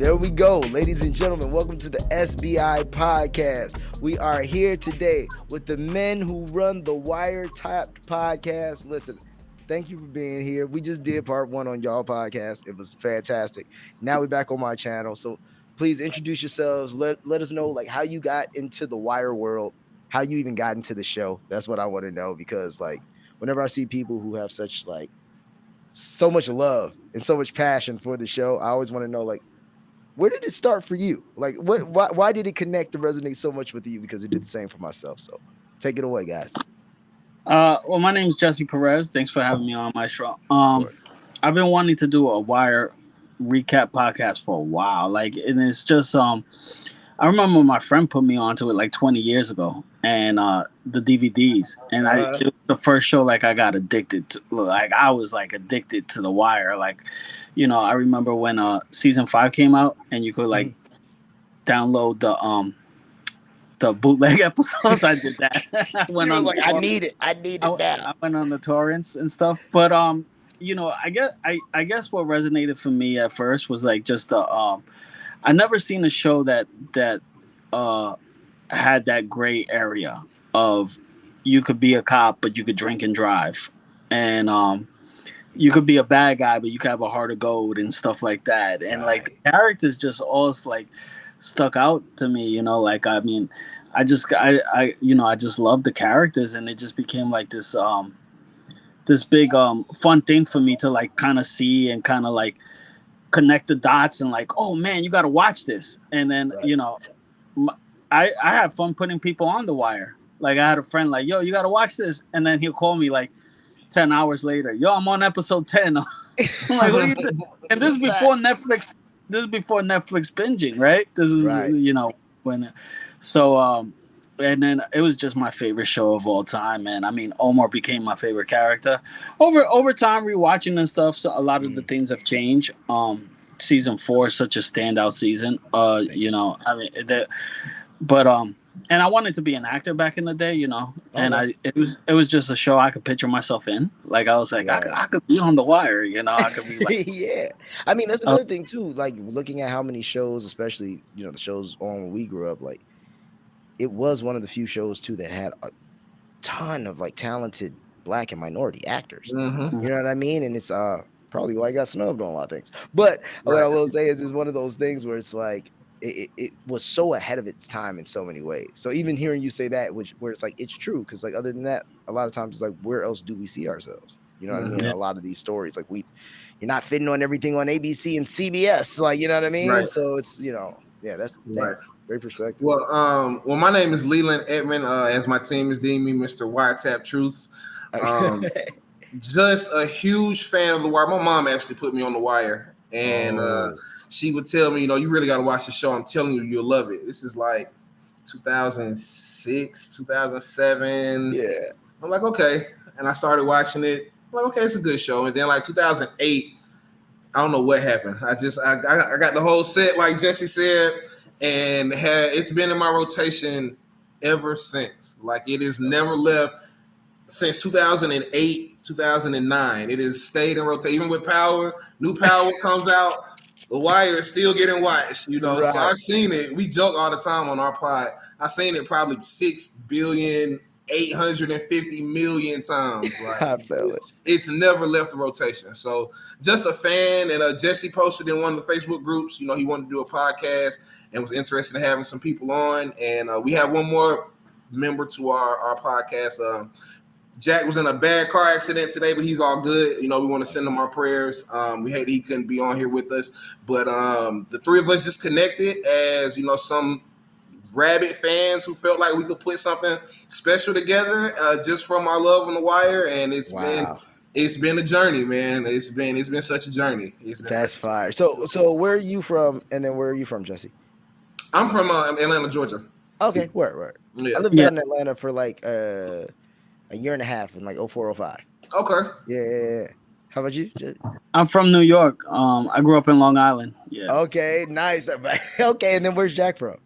There we go, ladies and gentlemen. Welcome to the SBI podcast. We are here today with the men who run the Wiretapped podcast. Listen, thank you for being here. We just did part one on y'all podcast. It was fantastic. Now we're back on my channel. So please introduce yourselves. Let us know like how you got into the wire world, how you even got into the show. That's what I want to know, because like whenever I see people who have such like so much love and so much passion for the show, I always want to know like, where did it start for you? Like, why did it connect and resonate so much with you? Because it did the same for myself. So take it away, guys. Well, my name is Jesse Perez. Thanks for having me on, Maestro. I've been wanting to do a Wire recap podcast for a while. Like, and it's just, I remember my friend put me onto it like 20 years ago, and the DVDs, and it was the first show like I got addicted to. Like, I was like addicted to the Wire. Like, you know, I remember when season 5 came out, and you could like download the bootleg episodes. I did that. I went on like, I need it now. I went on the torrents and stuff. But you know, I guess what resonated for me at first was like just the I never seen a show that had that gray area of you could be a cop but you could drink and drive, and you could be a bad guy but you could have a heart of gold and stuff like that. And like the characters just all like stuck out to me, you know. Like, I mean, I just love the characters, and it just became like this this big fun thing for me to like kind of see and kind of like connect the dots and like, oh man, you got to watch this. And then you know, I have fun putting people on the Wire. Like, I had a friend like, yo, you got to watch this, and then he'll call me like 10 hours later, yo, I'm on episode 10. I'm like, what are you doing? And this is before Netflix. This is before Netflix binging, right? This is you know, when and then it was just my favorite show of all time, man. I mean, Omar became my favorite character. Over time, rewatching and stuff, so a lot of the things have changed. Season 4 is such a standout season. You know, I mean, and I wanted to be an actor back in the day, you know. And it was just a show I could picture myself in. Like, I was like, I could be on the Wire, you know. I could be like, yeah. I mean, that's another thing too. Like, looking at how many shows, especially, you know, the shows on when we grew up, like, it was one of the few shows too that had a ton of like talented Black and minority actors. You know what I mean? And it's probably why I got snubbed on a lot of things. But what I will say is, it's one of those things where it's like it was so ahead of its time in so many ways. So even hearing you say that, where it's like it's true, because like other than that, a lot of times it's like, where else do we see ourselves? You know what I mean? A lot of these stories, like you're not fitting on everything on ABC and CBS, like, you know what I mean? Right. So it's, you know, that's right. Great perspective. Well, my name is Leland Edmond, as my team is deeming me, Mr. Wiretapped Truths. Just a huge fan of the Wire. My mom actually put me on the Wire, and she would tell me, you know, you really got to watch the show. I'm telling you, you'll love it. This is like 2006, 2007. Yeah. I'm like, okay. And I started watching it. I'm like, okay, it's a good show. And then like 2008, I don't know what happened. I got the whole set, like Jesse said, and it's been in my rotation ever since. Like, it has never left since 2008, 2009. It has stayed in rotation. Even with Power, new Power comes out, the Wire is still getting watched, you know. Right. So I've seen it. We joke all the time on our pod. I've seen it probably 6,850,000,000 times. Like, it's never left the rotation. So just a fan. And Jesse posted in one of the Facebook groups, you know, he wanted to do a podcast and was interested in having some people on. And we have one more member to our podcast. Jack was in a bad car accident today, but he's all good. You know, we want to send him our prayers. We hate he couldn't be on here with us. But the three of us just connected as, you know, some rabid fans who felt like we could put something special together just from our love on the Wire. And it's been a journey, man. It's been such a journey. That's fire. So where are you from? And then where are you from, Jesse? I'm from Atlanta, Georgia. Okay, where? Yeah. I lived in Atlanta for like a year and a half in like 0405. Okay. Yeah. How about you? I'm from New York. I grew up in Long Island. Yeah. Okay, nice. Okay, and then where's Jack from?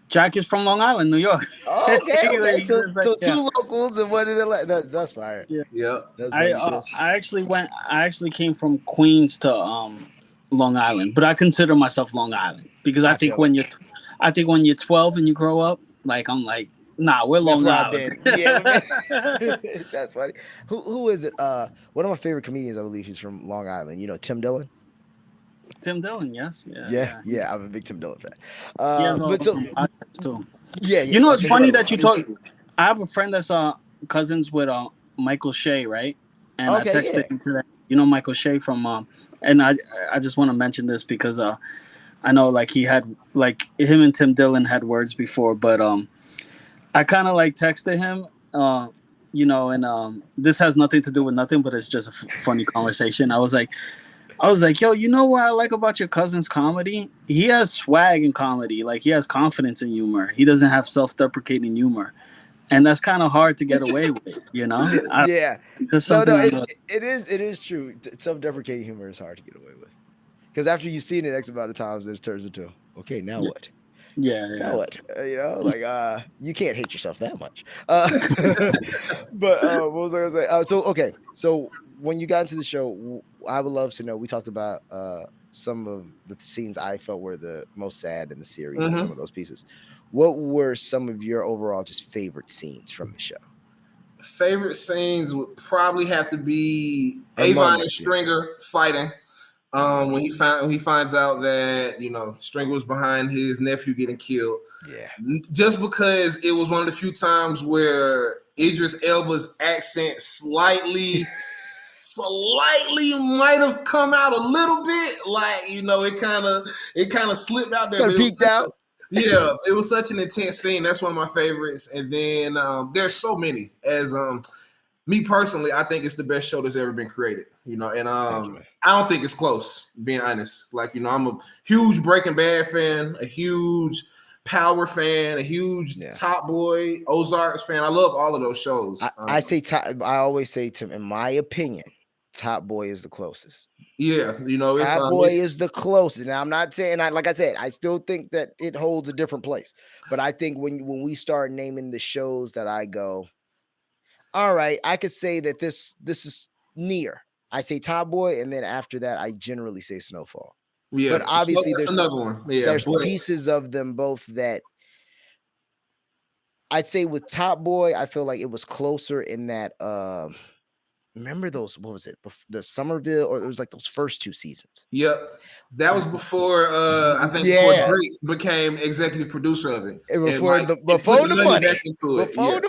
Jack is from Long Island, New York. Okay. So two locals and one in Atlanta. That's fire. Yeah. I actually came from Queens to Long Island, but I consider myself Long Island because I think when you're 12 and you grow up, like I'm like, nah, we're Long Island. Yeah, that's funny. Who is it? One of my favorite comedians, I believe, he's from Long Island. You know, Tim Dillon. Tim Dillon, yes, yeah. I'm a big Tim Dillon fan. But so too. Yeah. You know, it's funny that you talk. I have a friend that's cousins with Michael Shea, right? And I texted him today. You know Michael Shea from and I just want to mention this because I know like he had like him and Tim Dillon had words before, but I kind of like texted him, you know, and this has nothing to do with nothing, but it's just a funny conversation. I was like, yo, you know what I like about your cousin's comedy? He has swag in comedy. Like, he has confidence in humor. He doesn't have self-deprecating humor. And that's kind of hard to get away with, you know? Yeah. It is true. Self-deprecating humor is hard to get away with. Because after you've seen it X amount of times, it turns into, okay, now what? Yeah. Now what? You know, like, you can't hate yourself that much. But what was I going to say? So when you got into the show, I would love to know, we talked about some of the scenes I felt were the most sad in the series and some of those pieces. What were some of your overall just favorite scenes from the show? Favorite scenes would probably have to be Avon and Stringer fighting. When he finds out that, you know, Stringer was behind his nephew getting killed. Yeah. Just because it was one of the few times where Idris Elba's accent slightly might have come out a little bit. Like, you know, it kind of slipped out there. But peeked out. Yeah, it was such an intense scene. That's one of my favorites. And then there's so many. As me personally, I think it's the best show that's ever been created. You know, and I don't think it's close, being honest. Like, you know, I'm a huge Breaking Bad fan, a huge Power fan, a huge Top Boy, Ozarks fan. I love all of those shows. I always say, Tim, in my opinion, Top Boy is the closest. Yeah, you know, Top Boy is the closest. Now, I'm not saying, like I said, I still think that it holds a different place. But I think when we start naming the shows that I go, all right, I could say that this is near. I say Top Boy, and then after that, I generally say Snowfall. Yeah, but obviously there's another one. Yeah, there's pieces of them both that I'd say with Top Boy, I feel like it was closer in that. Remember those? What was it? The Somerville, or it was like those first two seasons. Yep, that was before. I think before Drake became executive producer of it. Before the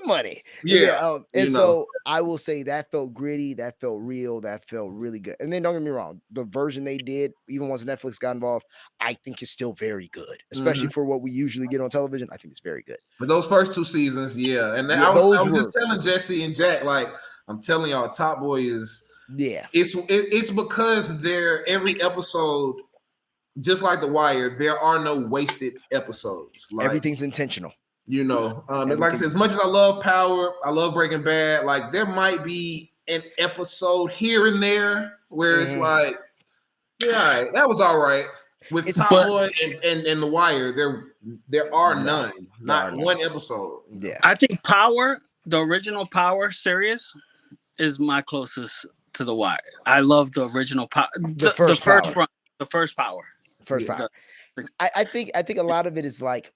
money. Yeah. And so I will say that felt gritty. That felt real. That felt really good. And then don't get me wrong, the version they did, even once Netflix got involved, I think is still very good, especially for what we usually get on television. I think it's very good. But those first two seasons, and I was just telling Jesse and Jack, like, I'm telling y'all, Top Boy is it's because every episode, just like The Wire, there are no wasted episodes. Like, everything's intentional. You know, like I said, as much as I love Power, I love Breaking Bad, like there might be an episode here and there where it's like, that was all right. With Top Boy and The Wire, there are none. Not one episode. Yeah. I think Power, the original Power series, is my closest to The Wire. I love the original Power. The first Power. First Power. I think a lot of it is like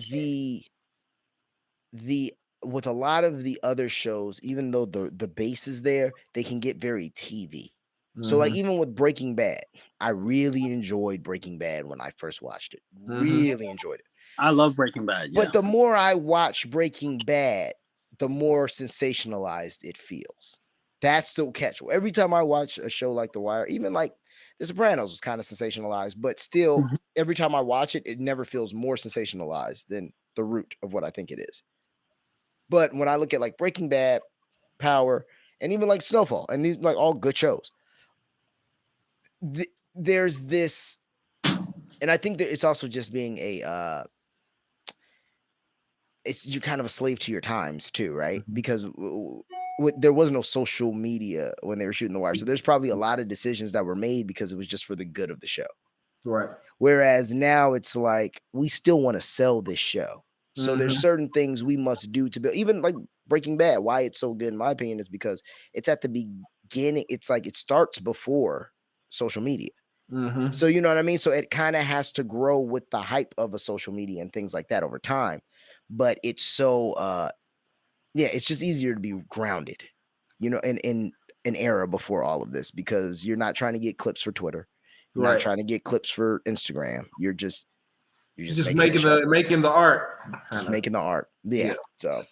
the with a lot of the other shows, even though the base is there, they can get very TV. So like even with Breaking Bad, I really enjoyed Breaking Bad when I first watched it. Really enjoyed it. I love Breaking Bad. But the more I watch Breaking Bad, the more sensationalized it feels. That's the catch. Every time I watch a show like The Wire, even like The Sopranos was kind of sensationalized, but still, every time I watch it, it never feels more sensationalized than the root of what I think it is. But when I look at like Breaking Bad, Power, and even like Snowfall, and these like all good shows, there's this, and I think that it's also just being you're kind of a slave to your times too, right? Because there was no social media when they were shooting The Wire, so there's probably a lot of decisions that were made because it was just for the good of the show. Right. Whereas now it's like we still want to sell this show, so there's certain things we must do to build. Even like Breaking Bad, why it's so good in my opinion is because it's at the beginning. It's like it starts before social media. Mm-hmm. So you know what I mean? So it kind of has to grow with the hype of a social media and things like that over time. But it's so yeah, it's just easier to be grounded, you know, in an era before all of this, because you're not trying to get clips for Twitter. You're not trying to get clips for Instagram. You're just making the art. Just making the art. Yeah. So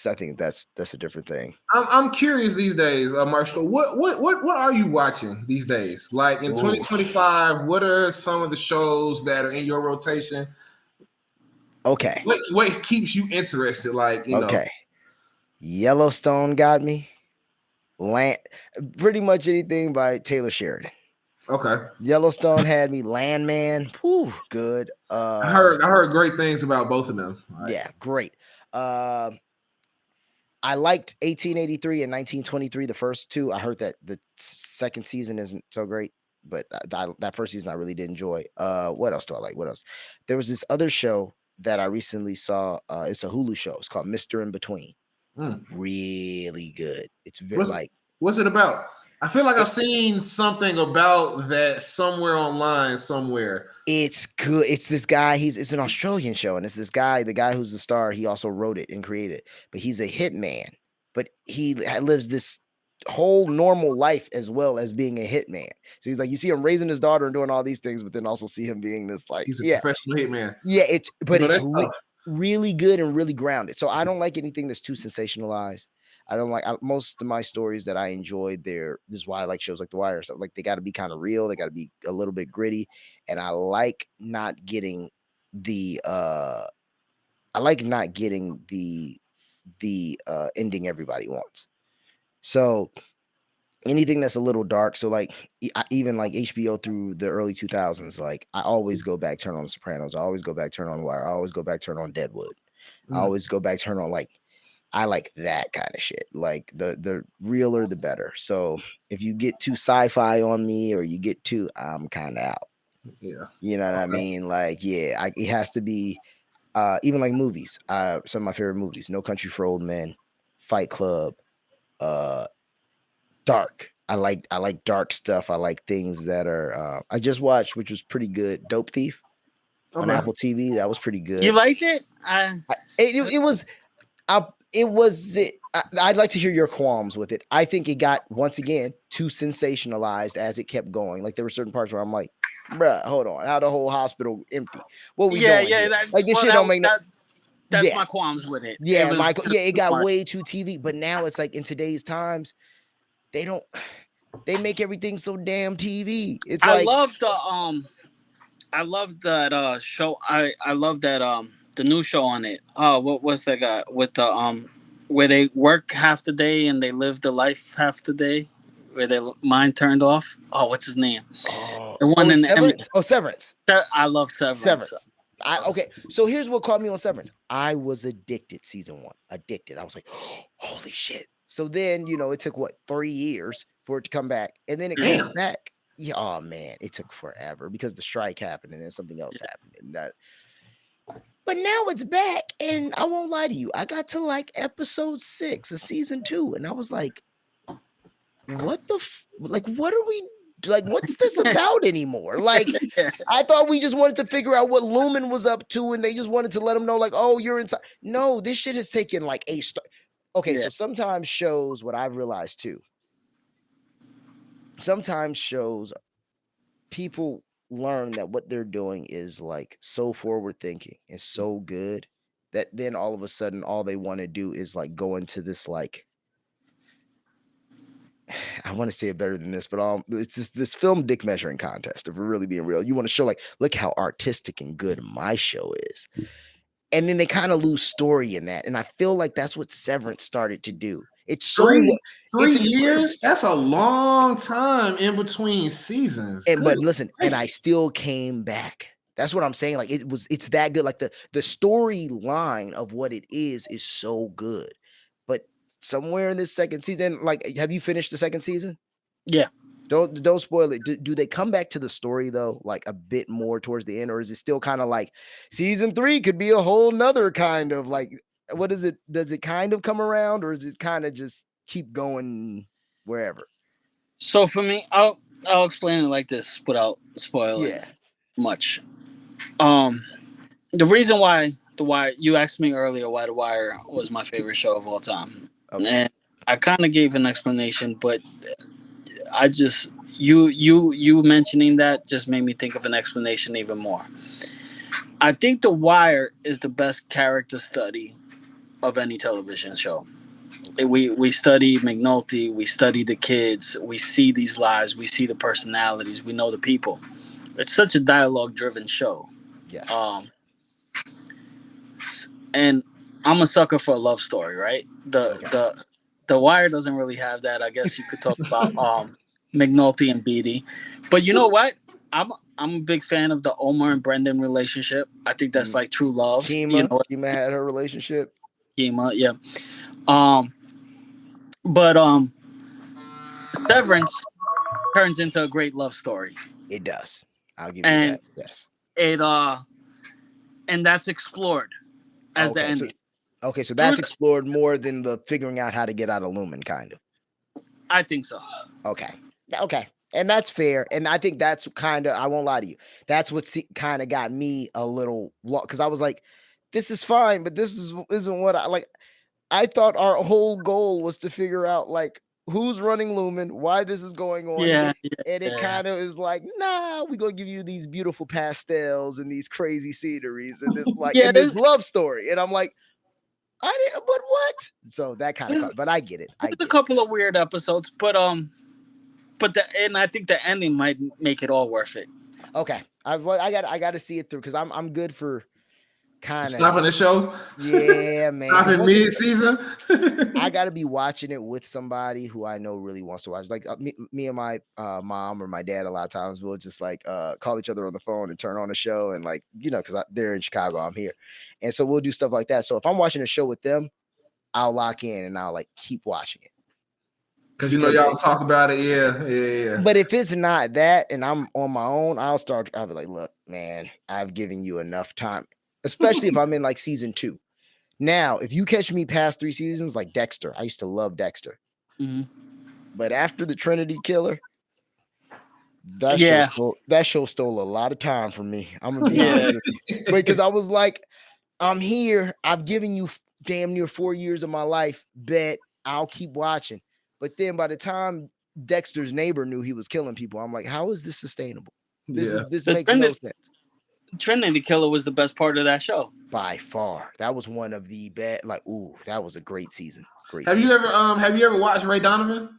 I think that's a different thing. I'm curious these days, Maestro. What are you watching these days? Like in 2025, what are some of the shows that are in your rotation? Okay. What keeps you interested? Like, you know. Yellowstone got me. Pretty much anything by Taylor Sheridan. Okay. Yellowstone had me. Landman. Whew, good. I heard great things about both of them. Yeah, great. I liked 1883 and 1923, the first two. I heard that the second season isn't so great, but that first season I really did enjoy. What else do I like? What else? There was this other show that I recently saw. It's a Hulu show. It's called Mr. In Between. Really good. It's very what's it about? I feel like I've seen something about that somewhere online somewhere. It's good. It's this guy. It's an Australian show, and it's this guy. The guy who's the star. He also wrote it and created it. But he's a hitman. But he lives this whole normal life as well as being a hitman. So he's like, you see him raising his daughter and doing all these things, but then also see him being this like he's a professional hitman. Yeah, it's really good and really grounded. So I don't like anything that's too sensationalized. I don't like most of my stories that I enjoyed there. This is why I like shows like The Wire. So like they got to be kind of real. They got to be a little bit gritty. And I like not getting the ending everybody wants. So anything that's a little dark. So like even like HBO through the early 2000s, like I always go back, turn on The Sopranos. I always go back, turn on The Wire. I always go back, turn on Deadwood. I always go back, turn on I like that kind of shit. Like the realer, the better. So if you get too sci-fi on me or you get too, I'm kind of out. Yeah. You know what I mean? Like, yeah, it has to be even like movies. Some of my favorite movies: No Country for Old Men, Fight Club, dark. I like dark stuff. I like things that are. I just watched, which was pretty good, Dope Thief on Apple TV. That was pretty good. You liked it? I'd like to hear your qualms with it. I think it got, once again, too sensationalized as it kept going. Like there were certain parts where I'm like, bruh, hold on. How the whole hospital empty? What we doing? Yeah. Like this shit don't make no. That's my qualms with it. Yeah, it got way too TV. But now it's like in today's times, they make everything so damn TV. It's I love that show. I love that the new show on it. What was that guy with the where they work half the day and they live the life half the day, where their mind turned off? Oh, what's his name? The one in Severance. Severance. I love Severance. Okay, so here's what caught me on Severance. I was addicted season 1. Addicted. I was like, oh, holy shit. So then, it took 3 years for it to come back, and then it comes back. Yeah, oh man, it took forever because the strike happened and then something else happened. And but now it's back, and I won't lie to you, I got to episode 6 of season 2, and I was like, what the what are we what's this about anymore? I thought we just wanted to figure out what Lumen was up to, and they just wanted to let them know, oh, you're inside. No, this shit has taken a start. Okay, so sometimes shows, what I've realized too, sometimes shows, people learn that what they're doing is so forward thinking and so good that then all of a sudden all they want to do is go into this I want to say it better than this, but it's just this film dick measuring contest. If we're really being real, you want to show look how artistic and good my show is, and then they kind of lose story in that. And I feel like that's what Severance started to do. It's so 3 years. That's a long time in between seasons. But listen, and I still came back. That's what I'm saying. It's that good. The storyline of what it is so good. But somewhere in this second season, have you finished the second season? Yeah. Don't spoil it. Do they come back to the story though, a bit more towards the end, or is it still kind of season 3 could be a whole nother kind of what is it? Does it kind of come around, or is it kind of just keep going wherever? So for me, I'll explain it like this without spoiling much. The reason why The Wire, you asked me earlier why The Wire was my favorite show of all time, and I kind of gave an explanation, but I just you mentioning that just made me think of an explanation even more. I think The Wire is the best character study of any television show. We study McNulty, we study the kids, we see these lives, we see the personalities, we know the people. It's such a dialogue driven show. Yeah. And I'm a sucker for a love story, right? The Wire doesn't really have that. I guess you could talk about McNulty and Beatty, but you know what? I'm a big fan of the Omar and Brendan relationship. I think that's like true love. Kima had her relationship. Kima, yeah. But Severance turns into a great love story. It does. I'll give you that. Yes. And that's explored as the ending. So that's explored more than the figuring out how to get out of Lumen, kind of. I think so. Okay. And that's fair. And I think that's kind of, I won't lie to you, that's what kind of got me a little lost, because I was like, this is fine, but this isn't what I like. I thought our whole goal was to figure out like who's running Lumen, why this is going on. And it kind of is like, nah, we're gonna give you these beautiful pastels and these crazy sceneries and this like and this love story. And I'm like, but what? So that kind of, but I get it. There's a couple of weird episodes, but I think the ending might make it all worth it. Okay, I got to see it through, because I'm good for kind of stopping the show. Yeah, man. Stopping mid-season. I got to be watching it with somebody who I know really wants to watch. Like me and my mom or my dad, a lot of times we'll just like call each other on the phone and turn on a show, and like, because they're in Chicago, I'm here, and so we'll do stuff like that. So if I'm watching a show with them, I'll lock in and I'll like keep watching it. Because y'all talk about it, yeah. But if it's not that and I'm on my own, I'll be like, look, man, I've given you enough time, especially if I'm in like season 2. Now, if you catch me past 3 seasons, like Dexter, I used to love Dexter. Mm-hmm. But after the Trinity Killer, that show stole a lot of time from me. I'm gonna be honest with you, because I was like, I'm here. I've given you damn near 4 years of my life. Bet I'll keep watching. But then by the time Dexter's neighbor knew he was killing people, I'm like, how is this sustainable? This makes no sense. Trinity Killer was the best part of that show. By far. That was one of the best. Like, ooh, that was a great season. Have you ever watched Ray Donovan?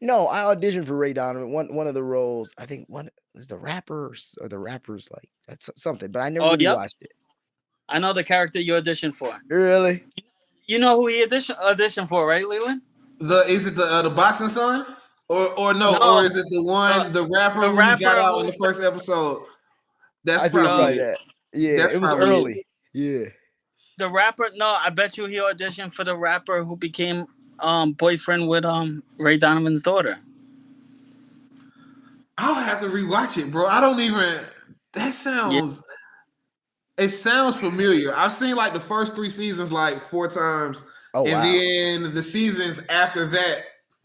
No, I auditioned for Ray Donovan. One of the roles, I think one was the rappers, or the rappers, like that's something, but I never really watched it. I know the character you auditioned for. Really? You know who he auditioned for, right, Leland? Is it the boxing son? Or no, or is it the one the rapper who got out in the first episode? That's probably that. Yeah, it was early. Yeah. The rapper, no, I bet you he auditioned for the rapper who became boyfriend with Ray Donovan's daughter. I'll have to rewatch it, bro. I don't even. That sounds. Yeah. It sounds familiar. I've seen like the first 3 seasons like 4 times. Oh, and then the seasons after that,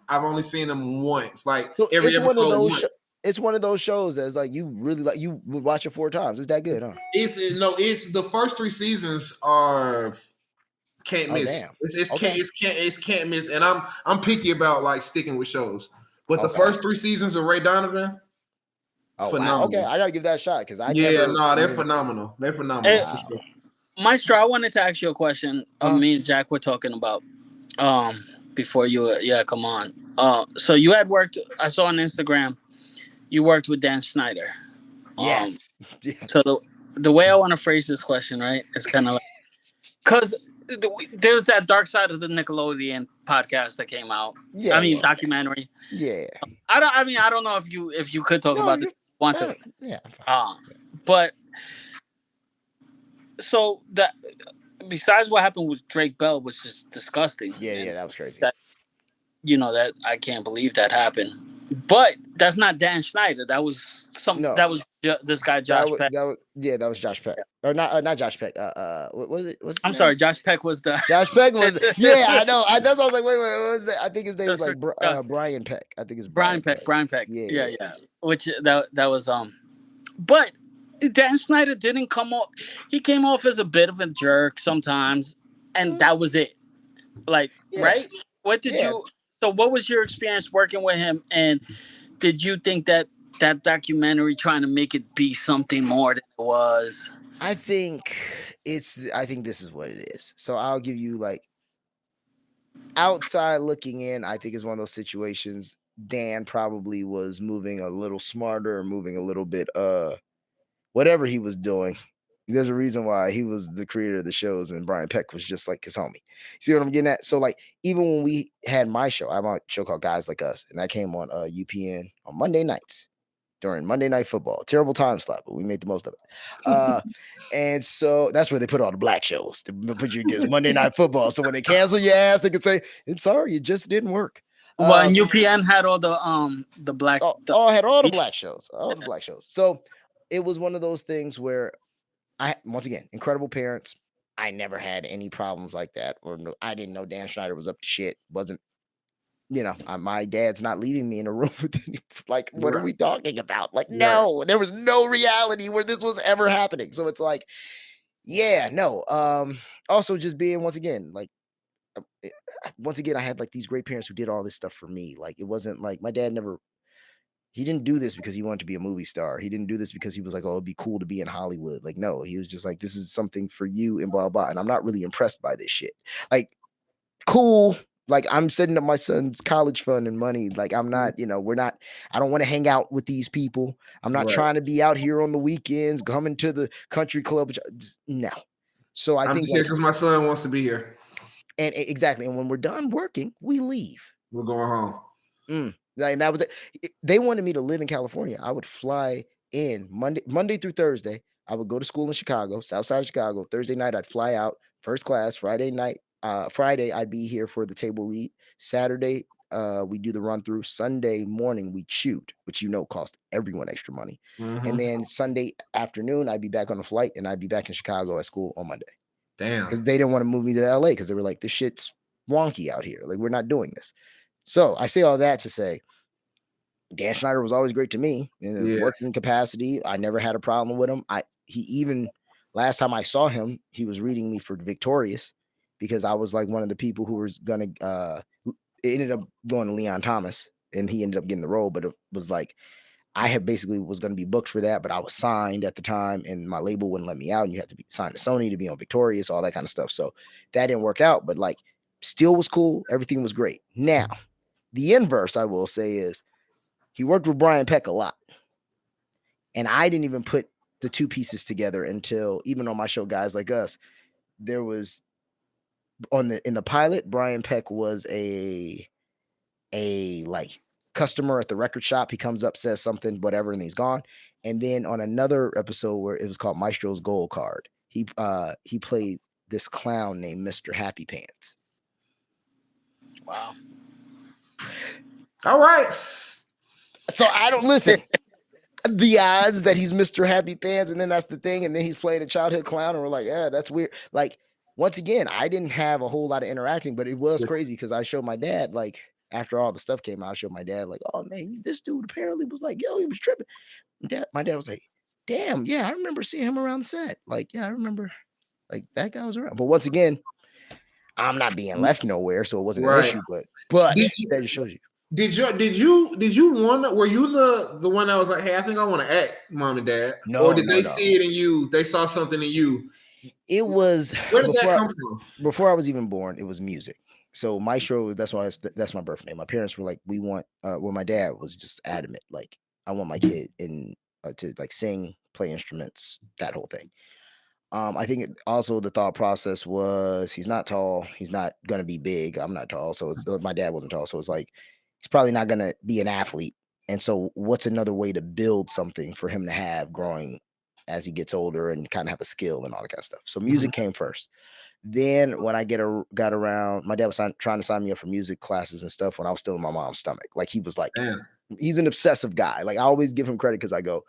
I've only seen them once. Like every episode once. It's one of those shows that's like you really like, you would watch it 4 times. It's that good, huh? It's the first 3 seasons are can't miss. Damn. It's can't miss. And I'm picky about like sticking with shows. But the first 3 seasons of Ray Donovan, phenomenal. Wow. Okay, I gotta give that a shot, because they're phenomenal. They're phenomenal. Hey, Maestro, I wanted to ask you a question. Me and Jack were talking about before you come on. So you had worked, I saw on Instagram, you worked with Dan Snyder. Yes. So the way I want to phrase this question, right, is kind of like, because there's that Dark Side of the Nickelodeon podcast that came out. Documentary. Yeah. I don't know if you could talk about this. Want to? Yeah. But so that, besides what happened with Drake Bell, was just disgusting. Yeah, that was crazy. That I can't believe that happened. But that's not Dan Schneider. That was No. That was this guy Josh Peck. That was Josh Peck. Or not Josh Peck. What was it? What's his I'm name? sorry, Josh Peck was the Josh Peck was. Yeah, I know. I was like, wait, what was that? I think his name was like Brian Peck. I think it's Brian Peck. Brian Peck. Yeah. Which that was but Dan Schneider didn't come off. He came off as a bit of a jerk sometimes, and that was it. Like, right? What did you? So, what was your experience working with him? And did you think that documentary trying to make it be something more than it was? I think this is what it is. So I'll give you like outside looking in. I think it's one of those situations. Dan probably was moving a little smarter, moving a little bit whatever he was doing. There's a reason why he was the creator of the shows and Brian Peck was just like his homie. See what I'm getting at? So like even when we had my show, I have a show called Guys Like Us, and that came on UPN on Monday nights during Monday Night Football. Terrible time slot, but we made the most of it. And so that's where they put all the black shows to put you against Monday Night Football. So when they cancel your ass, they can say, "It's sorry, it just didn't work." Well, and UPN had all the black. Had all the black shows, all the black shows. So it was one of those things where once again, incredible parents. I never had any problems like that, or I didn't know Dan Schneider was up to shit. Wasn't, my dad's not leaving me in a room with any, like, what are we talking about? Like, no, there was no reality where this was ever happening. So it's like, also just being once again, I had like these great parents who did all this stuff for me. Like, it wasn't like my dad he didn't do this because he wanted to be a movie star. He didn't do this because he was like, oh, it'd be cool to be in Hollywood. Like, no, he was just like, this is something for you and blah, blah. And I'm not really impressed by this shit. Like, cool. Like, I'm setting up my son's college fund and money. Like, I'm not, I don't want to hang out with these people. I'm not trying to be out here on the weekends, coming to the country club. No. So I'm think here because my son wants to be here. And exactly. And when we're done working, we leave. We're going home. And that was it. They wanted me to live in California. I would fly in Monday through Thursday. I would go to school in Chicago, South Side of Chicago. Thursday night, I'd fly out first class. Friday, I'd be here for the table read. Saturday, we do the run through. Sunday morning, we shoot, which cost everyone extra money. And then Sunday afternoon, I'd be back on a flight, and I'd be back in Chicago at school on Monday. Damn. Because they didn't want to move me to LA because they were like, this shit's wonky out here. Like, we're not doing this. So I say all that to say, Dan Schneider was always great to me in the working capacity. I never had a problem with him. He even last time I saw him, he was reading me for Victorious because I was like one of the people who was gonna. It ended up going to Leon Thomas, and he ended up getting the role. But it was like I had basically was going to be booked for that, but I was signed at the time, and my label wouldn't let me out. And you had to be signed to Sony to be on Victorious, all that kind of stuff. So that didn't work out. But like, still was cool. Everything was great. Now, the inverse, I will say, is he worked with Brian Peck a lot. And I didn't even put the two pieces together until even on my show, Guys Like Us, there was in the pilot, Brian Peck was a like customer at the record shop. He comes up, says something, whatever, and he's gone. And then on another episode where it was called Maestro's Gold Card, he played this clown named Mr. Happy Pants. Wow. All right. So I don't listen. The odds that he's Mr. Happy Pants, and then that's the thing, and then he's playing a childhood clown, and we're like, yeah, that's weird. Like, once again, I didn't have a whole lot of interacting, but it was crazy because I showed my dad, like, after all the stuff came out, I showed my dad, like, oh man, this dude apparently was like, yo, he was tripping. My dad was like, damn, yeah, I remember seeing him around the set. Like, yeah, I remember, like, that guy was around. But once again, I'm not being left nowhere, so it wasn't an issue. But that just shows you. Did you want? Were you the one that was like, hey, I think I want to act, mom and dad? No. Or did they see it in you? They saw something in you. It was. Where did that come from? Before I was even born, it was music. So Maestro, that's my birth name. My parents were like, we want. Well, my dad was just adamant, like, I want my kid to like sing, play instruments, that whole thing. I think also the thought process was he's not tall, he's not gonna be big. I'm not tall, so my dad wasn't tall, so it's like he's probably not gonna be an athlete. And so, what's another way to build something for him to have growing as he gets older and kind of have a skill and all that kind of stuff? So music came first. Then when I got around, my dad was trying to sign me up for music classes and stuff when I was still in my mom's stomach. Like he was like, he's an obsessive guy. Like I always give him credit because I go,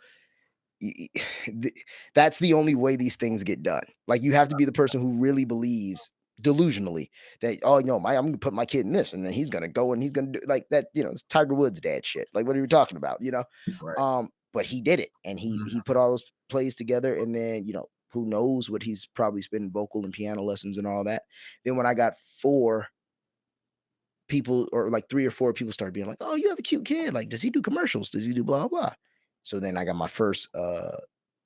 that's the only way these things get done. Like you have to be the person who really believes delusionally that, oh, you know, I'm gonna put my kid in this and then he's gonna go and he's gonna do like that, you know, it's Tiger Woods dad shit. Like what are you talking about? You know? Right. But he did it and he put all those plays together, and then, you know, who knows what he's probably spending vocal and piano lessons and all that. Then when I got 4 people, or like 3 or 4 people, started being like, oh, you have a cute kid. Like, does he do commercials? Does he do blah, blah? So then I got my first,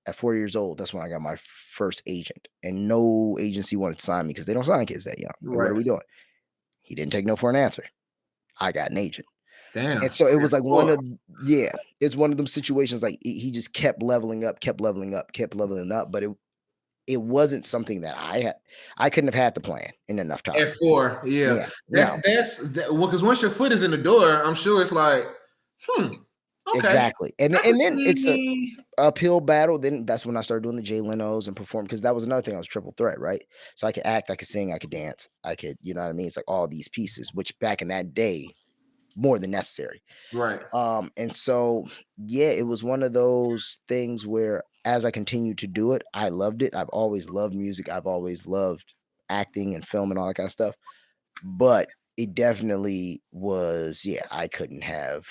at 4 years old, that's when I got my first agent, and no agency wanted to sign me because they don't sign kids that young. Like, what are we doing? He didn't take no for an answer. I got an agent. Damn. And so it was like it's one of them situations. Like he just kept leveling up, but it wasn't something that I couldn't have had the plan in enough time. At 4, yeah. That's well, because once your foot is in the door, I'm sure it's like, okay. Exactly. And then it's a uphill battle. Then that's when I started doing the Jay Leno's and perform, because that was another thing. I was triple threat, right? So I could act, I could sing, I could dance, I could, you know what I mean? It's like all these pieces, which back in that day, more than necessary. Right. And so, yeah, it was one of those things where as I continued to do it, I loved it. I've always loved music. I've always loved acting and film and all that kind of stuff. But it definitely was, I couldn't have.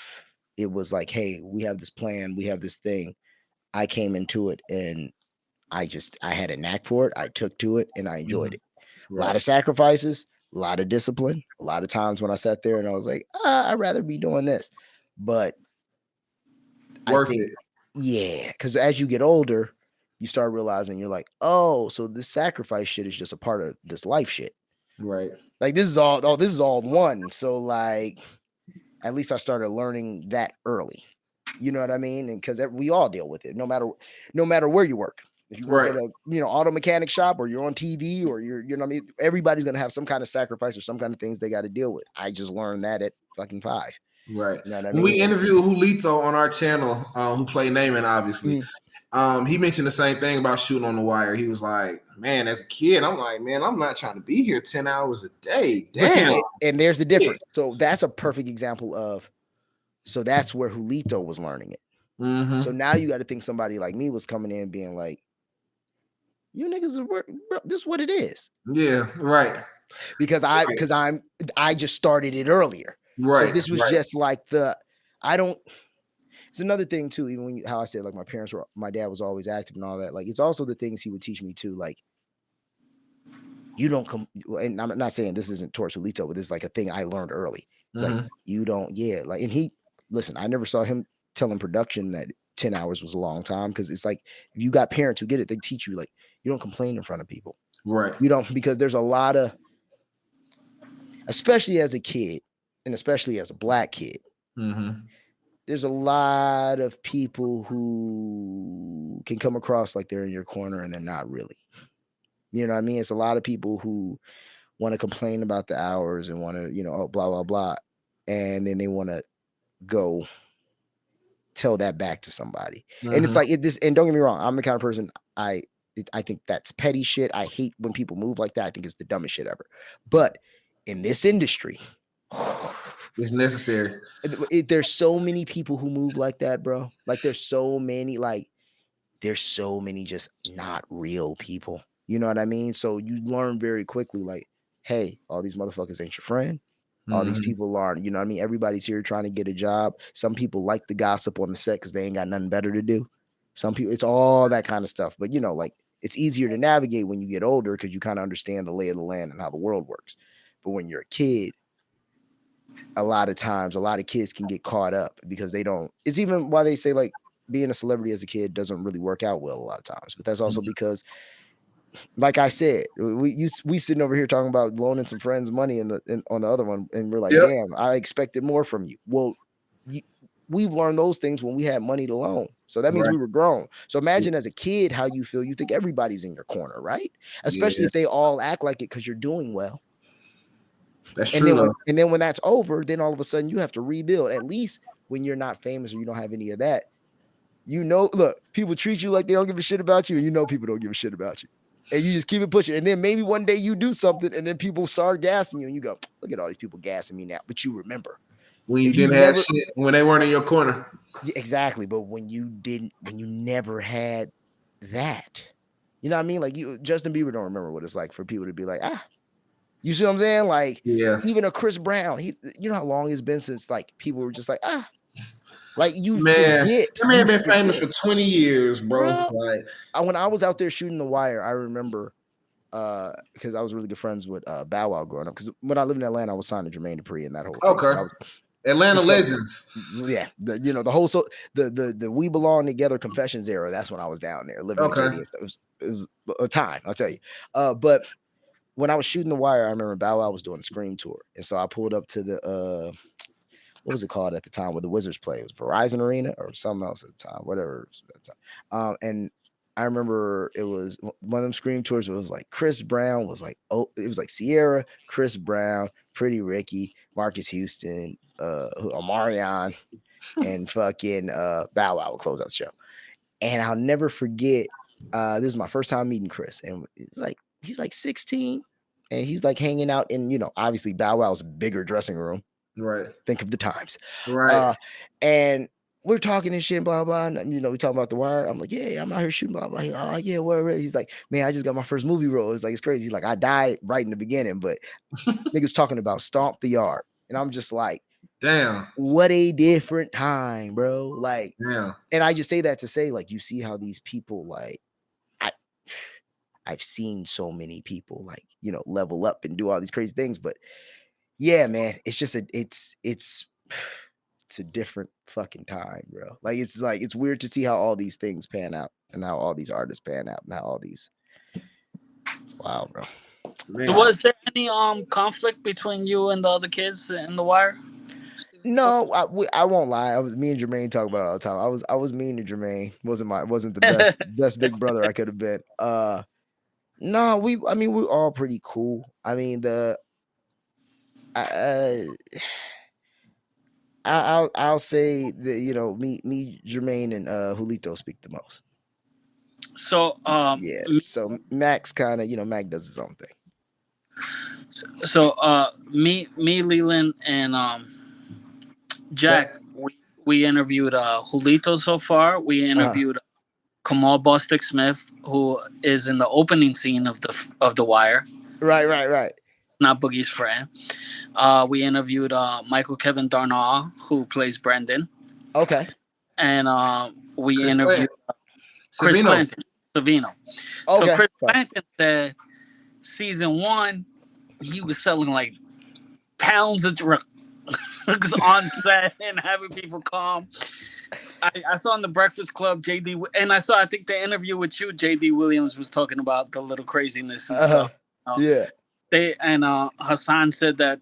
It was like, hey, we have this plan. We have this thing. I came into it and I had a knack for it. I took to it and I enjoyed it. Right. A lot of sacrifices, a lot of discipline, a lot of times when I sat there and I was like, I'd rather be doing this. But worth it. Yeah, because as you get older, you start realizing you're like, oh, so this sacrifice shit is just a part of this life shit. Right. Like this is all one. So like, at least I started learning that early. You know what I mean? And because we all deal with it, no matter where you work. If you work at a auto mechanic shop, or you're on TV, or you're, you know what I mean, everybody's gonna have some kind of sacrifice or some kind of things they got to deal with. I just learned that at fucking 5. Right. You know what I mean? We interviewed Julito on our channel, who played Namond, obviously. He mentioned the same thing about shooting on the wire. He was like, man, as a kid, I'm like, man, I'm not trying to be here 10 hours a day. Damn. And there's the difference. So that's a perfect example of, so that's where Julito was learning it. So now you got to think somebody like me was coming in being like, you niggas are work, bro, this is what it is. Yeah, right. Because I just started it earlier. Right. So this was just like it's another thing too, even when how I said like my dad was always active and all that. Like it's also the things he would teach me too. Like you don't come, and I'm not saying this isn't towards Julito, but this is like a thing I learned early. It's like you don't, like, and listen, I never saw him telling production that 10 hours was a long time, because it's like if you got parents who get it, they teach you like you don't complain in front of people. Right. You don't, because there's a lot of, especially as a kid and especially as a Black kid, there's a lot of people who can come across like they're in your corner and they're not really. You know what I mean? It's a lot of people who want to complain about the hours and want to, blah, blah, blah. And then they want to go tell that back to somebody. And it's like and don't get me wrong, I'm the kind of person I think that's petty shit. I hate when people move like that. I think it's the dumbest shit ever. But in this industry, it's necessary. There's so many people who move like that, bro. Like there's so many just not real people. You know what I mean? So you learn very quickly, like, hey, all these motherfuckers ain't your friend. All these people aren't, you know what I mean? Everybody's here trying to get a job. Some people like the gossip on the set because they ain't got nothing better to do. Some people, it's all that kind of stuff. But, like, it's easier to navigate when you get older because you kind of understand the lay of the land and how the world works. But when you're a kid, a lot of times, a lot of kids can get caught up because they don't. It's even why they say, like, being a celebrity as a kid doesn't really work out well a lot of times. But that's also because, like I said, we sitting over here talking about loaning some friends money on the other one, and we're like, damn, I expected more from you. Well, we've learned those things when we had money to loan, so that means we were grown. So imagine as a kid how you feel. You think everybody's in your corner, right? Especially if they all act like it because you're doing well. That's true. And then when that's over, then all of a sudden you have to rebuild. At least when you're not famous or you don't have any of that, look, people treat you like they don't give a shit about you, and people don't give a shit about you. And you just keep it pushing. And then maybe one day you do something and then people start gassing you and you go, look at all these people gassing me now. But you remember, When you didn't have shit, when they weren't in your corner. Yeah, exactly. But when you never had that, you know what I mean? Like Justin Bieber don't remember what it's like for people to be like, you see what I'm saying? Like, even a Chris Brown, you know how long it's been since like people were just like, like you forget. That man been famous for 20 years, bro. Like, when I was out there shooting The Wire, I remember because I was really good friends with Bow Wow growing up. Because when I lived in Atlanta, I was signed to Jermaine Dupri and that whole thing. Okay. So Atlanta legends. Yeah, the whole the We Belong Together Confessions era. That's when I was down there living in Katy and stuff. It was a time, I'll tell you. But when I was shooting The Wire, I remember Bow Wow was doing a Scream tour, and so I pulled up to the what was it called at the time where the Wizards play? It was Verizon Arena or something else at the time, whatever at the time. And I remember it was one of them Scream tours. It was like Chris Brown was like, it was like Sierra, Chris Brown, Pretty Ricky, Marcus Houston, Omarion, and fucking Bow Wow would close out the show. And I'll never forget. This is my first time meeting Chris, and it's like he's like 16, and he's like hanging out in obviously Bow Wow's bigger dressing room. Right. Think of the times. Right. And we're talking and shit, blah, blah. And, we talking about The Wire. I'm like, yeah, I'm out here shooting, blah, blah. He's like, oh, yeah, where? He's like, man, I just got my first movie role. It's like, it's crazy. He's like, I died right in the beginning, but niggas talking about Stomp the Yard. And I'm just like, damn, what a different time, bro. Like, yeah. And I just say that to say, like, you see how these people, like, I've seen so many people, like, level up and do all these crazy things, but yeah, man, it's just it's a different fucking time, bro. Like it's weird to see how all these things pan out and how all these artists pan out and how all these. It's wild, bro. Man. Was there any conflict between you and the other kids in The Wire? No, I won't lie. Me and Jermaine talk about it all the time. I was mean to Jermaine. Wasn't the best big brother I could have been. No, we're all pretty cool. I mean I'll say that me, Jermaine, and Julito speak the most. So yeah. So Max kind of Mac does his own thing. So me, Leland, and Jack, we interviewed Julito so far. We interviewed Kamal Bostic Smith, who is in the opening scene of the Wire. Right. Not Boogie's friend. We interviewed Michael Kevin Darnall, who plays Brendan. Okay. And we interviewed Chris Clanton. Savino. Okay. So Chris Clanton said season 1, he was selling like pounds of drugs on set and having people come. I saw in the Breakfast Club, JD, and I think the interview with you, JD Williams, was talking about the little craziness and stuff. Yeah. Hassan said that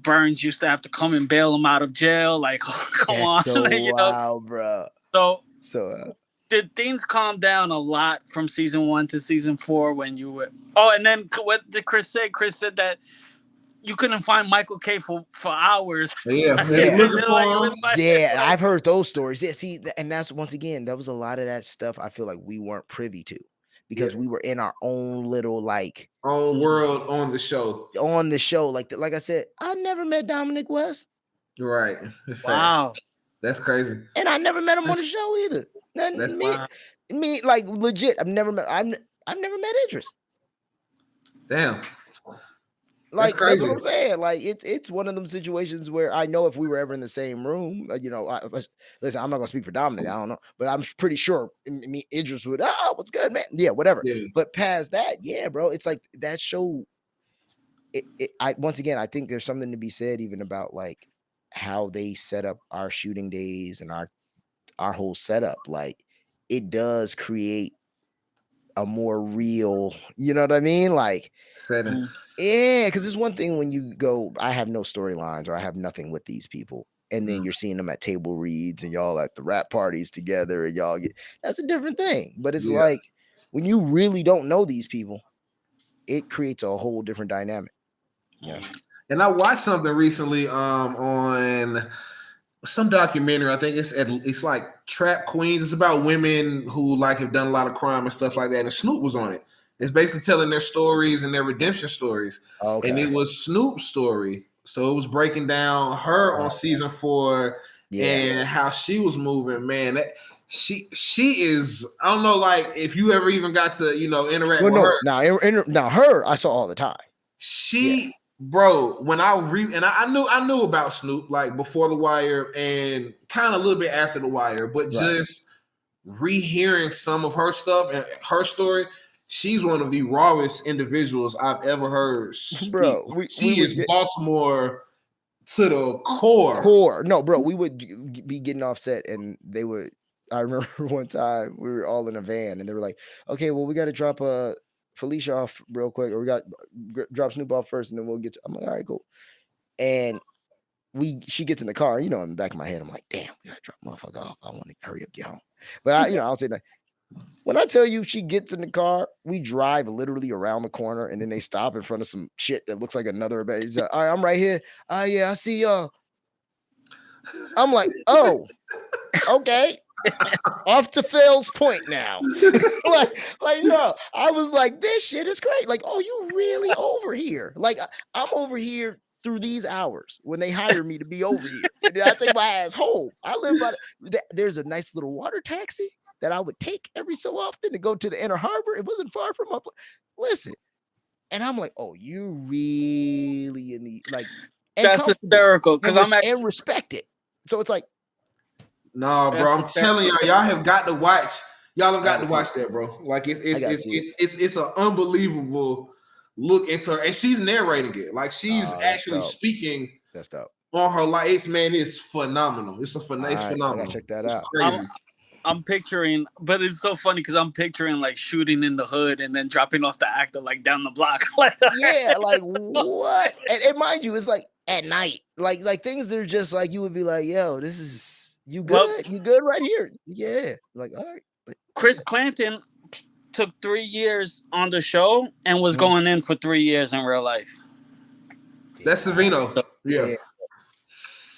Burns used to have to come and bail him out of jail. Like, come on, so wild, bro. So did things calm down a lot from season 1 to season 4 when you were? Oh, and then what did Chris say? Chris said that you couldn't find Michael K for hours. Yeah. I've heard those stories. Yeah, see, and that's once again, that was a lot of that stuff I feel like we weren't privy to. Because we were in our own little own world on the show. Like I said, I never met Dominic West. Right. Wow. That's crazy. And I never met him on the show either. That's me, like legit. I've never met Idris. Damn. Like that's what I'm saying. Like it's one of them situations where I know if we were ever in the same room, listen, I'm not gonna speak for Dominic. I don't know, but I'm pretty sure me Idris would. Oh, what's good, man? Yeah, whatever. Yeah. But past that, yeah, bro, it's like that show. I once again, I think there's something to be said even about like how they set up our shooting days and our whole setup. Like it does create a more real, you know what I mean? Like setting. Yeah, because it's one thing when you go, I have no storylines or I have nothing with these people. And then you're seeing them at table reads and y'all at the rap parties together and y'all that's a different thing. But it's like when you really don't know these people, it creates a whole different dynamic. Yeah. And I watched something recently on some documentary. I think it's like Trap Queens. It's about women who like have done a lot of crime and stuff like that. And Snoop was on it. It's basically telling their stories and their redemption stories. Okay. And it was Snoop's story So it was breaking down her on season 4 and how she was moving. Man, she is. I don't know, like if you ever even got to interact with her. Now her I saw all the time. Bro, when I knew about Snoop like before The Wire and kind of a little bit after The Wire, but just rehearing some of her stuff and her story. She's one of the rawest individuals I've ever heard speak. Bro, she is Baltimore to the core. No, bro, we would be getting off set and they would. I remember one time we were all in a van and they were like, "Okay, well, we got to drop Felicia off real quick, or we got drop Snoop off first, and then we'll get." I'm like, "All right, cool." And she gets in the car. In the back of my head, I'm like, "Damn, we gotta drop motherfucker off. I want to hurry up, get home." But I'll say that. When I tell you she gets in the car, we drive literally around the corner and then they stop in front of some shit that looks like another bed. He's like, "All right, I'm right here. Yeah, I see y'all." I'm like, "Oh, okay." Off to Phil's point now. No, I was like, "This shit is great." Like, "Oh, you really over here?" Like, I'm over here through these hours when they hire me to be over here. And then I take my ass home. I live by there's a nice little water taxi that I would take every so often to go to the Inner Harbor. It wasn't far from my place. Listen, and I'm like, "Oh, you really in the like?" That's hysterical because and respect it. So it's like, no, bro, I'm telling y'all have got to watch. Y'all have got to watch that, bro. Like it's an unbelievable look into her, and she's narrating it. Like she's actually speaking. That's dope. On her life, it's phenomenal. It's phenomenal. I gotta check that out. Crazy. I'm picturing, but it's so funny because I'm picturing like shooting in the hood and then dropping off the actor like down the block. Like what? And mind you, it's like at night. Like things that are just like you would be like, "Yo, this is you good? Well, you good right here?" Yeah. Like, all right. Chris Clanton took 3 years on the show and was going in for 3 years in real life. That's Savino. Yeah.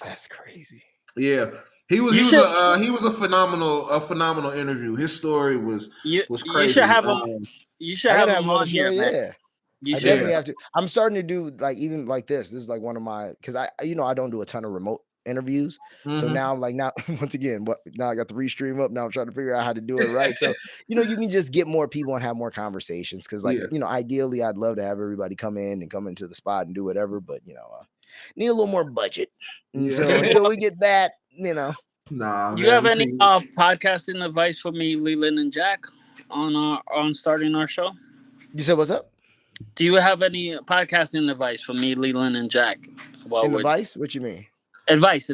That's crazy. Yeah. He was a phenomenal interview. His story was crazy. You should have him. You should have him on here, man. Yeah. You definitely have to. I'm starting to do like even like this. This is like one of my because I don't do a ton of remote interviews. So now I'm like once again, now I got the restream up. Now I'm trying to figure out how to do it right. So you can just get more people and have more conversations because ideally I'd love to have everybody come into the spot and do whatever, but need a little more budget. So until we get that, Nah. Do you have any podcasting advice for me, Leland and Jack, on starting our show? You said what's up? Do you have any podcasting advice for me, Leland and Jack? Advice? What you mean? Advice.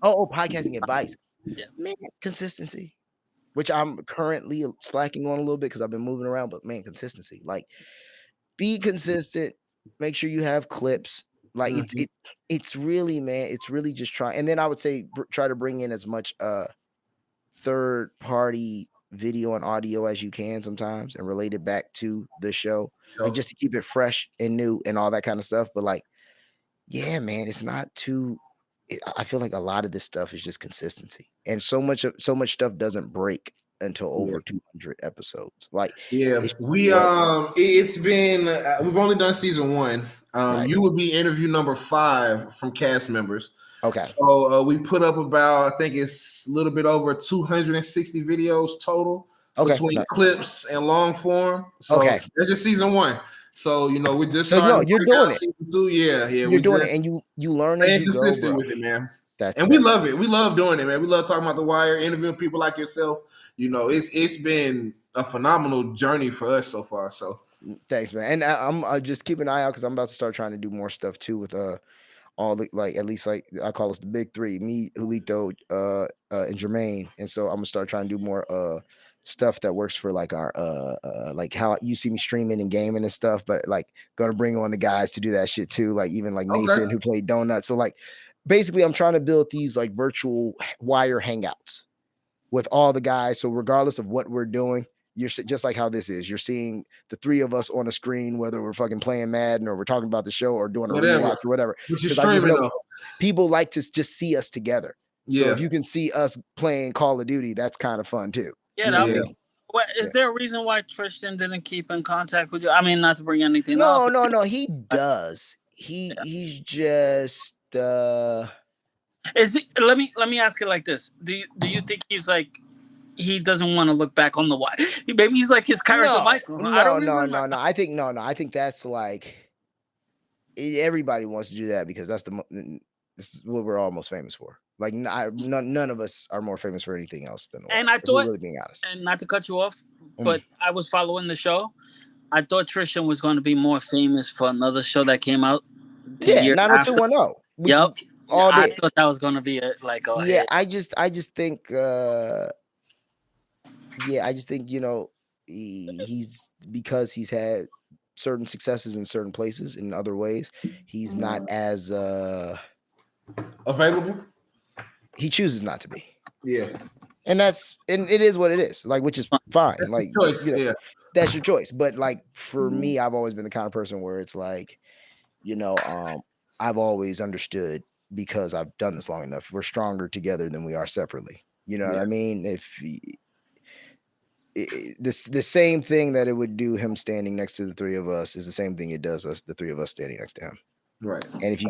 Oh, podcasting advice. Yeah. Man, consistency. Which I'm currently slacking on a little bit because I've been moving around, but man, consistency. Like be consistent, make sure you have clips. Like it's really, man, it's really just try. And then I would say try to bring in as much third party video and audio as you can sometimes and relate it back to the show. Like just to keep it fresh and new and all that kind of stuff. But like, yeah, man, it's not too. I feel like a lot of this stuff is just consistency, and so much stuff doesn't break until over 200 episodes. Like, it's been we've only done season 1. You would be interview number 5 from cast members. Okay. So we put up about, I think it's a little bit over 260 videos total between clips and long form. So that's just season 1. So we're just starting. You're doing it. Season 2. Yeah. You're doing it, and you learn as you consistent go, with it, man. We love it. We love doing it, man. We love talking about The Wire, interviewing people like yourself. It's been a phenomenal journey for us so far. So thanks, man. And I'm just keep an eye out because I'm about to start trying to do more stuff too with all the at least I call us the big 3: me, Julito, and Jermaine. And so I'm gonna start trying to do more stuff that works for like our like how you see me streaming and gaming and stuff, but like gonna bring on the guys to do that shit too, like even like Nathan who played Donut. So like basically I'm trying to build these like virtual Wire hangouts with all the guys, so regardless of what we're doing, you're just like how this is, you're seeing the 3 of us on a screen, whether we're fucking playing Madden or we're talking about the show or doing a rewatch or whatever. People like to just see us together. So if you can see us playing Call of Duty, that's kind of fun too. What is there a reason why Tristan didn't keep in contact with you? I mean, not to bring anything up. No, he does. he's just Is it? Let me ask it like this: Do you think he's like he doesn't want to look back on the wire? Maybe he's like his character Michael. No. I think that's like everybody wants to do that because this is what we're all most famous for. Like none of us are more famous for anything else than the Wire. And I thought, really being honest, and not to cut you off, but I was following the show. I thought Tristan was going to be more famous for another show that came out. Yeah, 90210. Yep. I thought that was going to be hit. I just think he's because he's had certain successes in certain places in other ways. He's not as available. He chooses not to be. Yeah. And it is what it is. Like, which is fine. That's like your choice. Yeah. That's your choice. But like for me, I've always been the kind of person where it's like, I've always understood because I've done this long enough. We're stronger together than we are separately. You know what I mean? If the same thing that it would do him standing next to the three of us is the same thing it does us, the three of us standing next to him. Right. And if you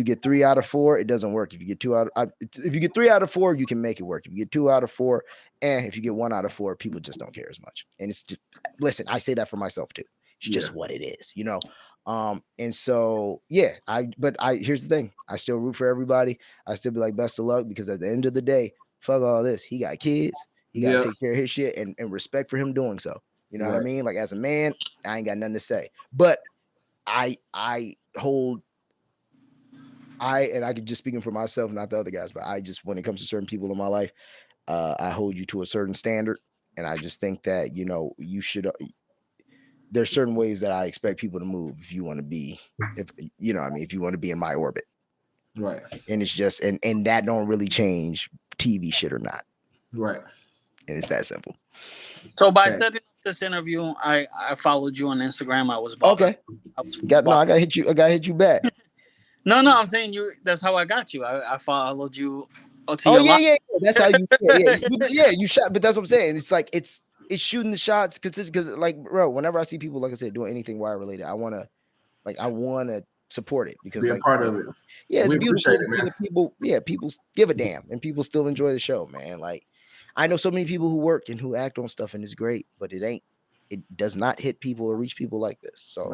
get 3 out of 4, it doesn't work. If you get 3 out of 4, you can make it work. If you get 2 out of 4, and if you get 1 out of 4, people just don't care as much. And it's just, listen, I say that for myself too. It's just what it is, And so here's the thing. I still root for everybody. I still be like, best of luck, because at the end of the day, fuck all this. He got kids. He got to take care of his shit, and respect for him doing so. You know what I mean? Like, as a man, I ain't got nothing to say. But I could just speaking for myself, not the other guys, but I just, when it comes to certain people in my life, I hold you to a certain standard. And I just think that, you should, there's certain ways that I expect people to move if you want to be, if you want to be in my orbit. Right. And it's just, and that don't really change TV shit or not. Right. And it's that simple. So by setting up this interview, I followed you on Instagram. I was bothered. I gotta hit you back. No, I'm saying that's how I got you. I followed you. Yeah. That's how you. You shot. But that's what I'm saying. It's like it's shooting the shots because like, bro, whenever I see people, like I said, doing anything wire related, I wanna support it because be a part of it. Yeah, it's beautiful to see that people give a damn and people still enjoy the show, man. Like, I know so many people who work and who act on stuff, and it's great, but it does not hit people or reach people like this. So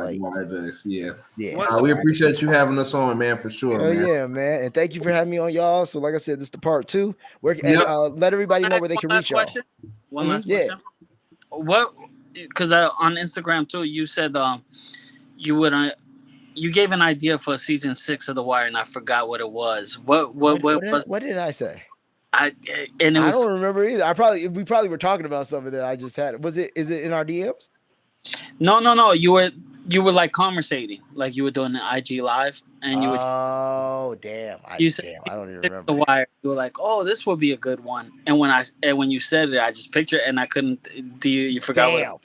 we appreciate you having us on, man, for sure. Man. Yeah, man, and thank you for having me on, y'all. So like I said, this is the part 2. Let everybody know where they can reach y'all. One last question. What? Because on Instagram too, you said you gave an idea for season 6 of The Wire, and I forgot what it was. What did I say? I don't remember either. We probably were talking about something that I just had. Is it in our DMs? No. You were like conversating, like you were doing an IG live, and you were. Oh damn! I don't even remember. The Wire. You were like, "Oh, this would be a good one." And when you said it, I just pictured it, and I couldn't. You forgot what?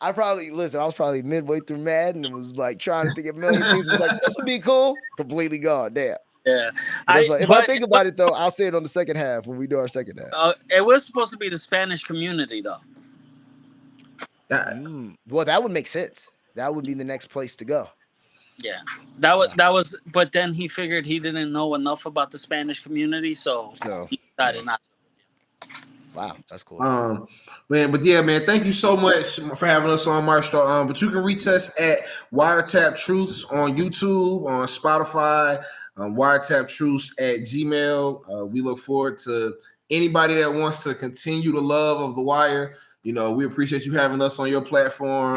I was probably midway through Madden and was like trying to think of million things. Was like, this would be cool. Completely gone. Damn. Yeah. If I think about it though, I'll say it on the second half when we do our second half. It was supposed to be the Spanish community though. Well, that would make sense. That would be the next place to go. Yeah. That was but then he figured he didn't know enough about the Spanish community, so he decided not to. Wow, that's cool. Man, thank you so much for having us on, Maestro. But you can reach us at Wiretapped Truths on YouTube, on Spotify, Wiretapped Truths at Gmail. We look forward to anybody that wants to continue the love of The Wire. We appreciate you having us on your platform.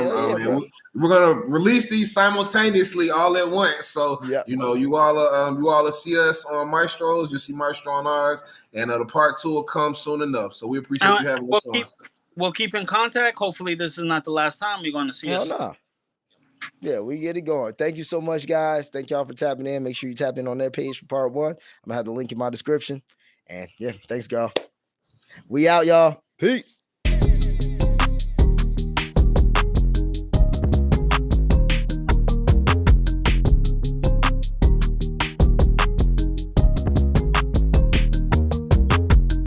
We're gonna release these simultaneously all at once. So you all will see us on Maestro's. You'll see Maestro on ours, and the part 2 will come soon enough. So we appreciate you having us on. We'll keep in contact. Hopefully, this is not the last time you're going to see us. No. Yeah, we get it going. Thank you so much, guys. Thank y'all for tapping in. Make sure you tap in on their page for part 1. I'm gonna have the link in my description. And thanks, girl. We out, y'all. Peace.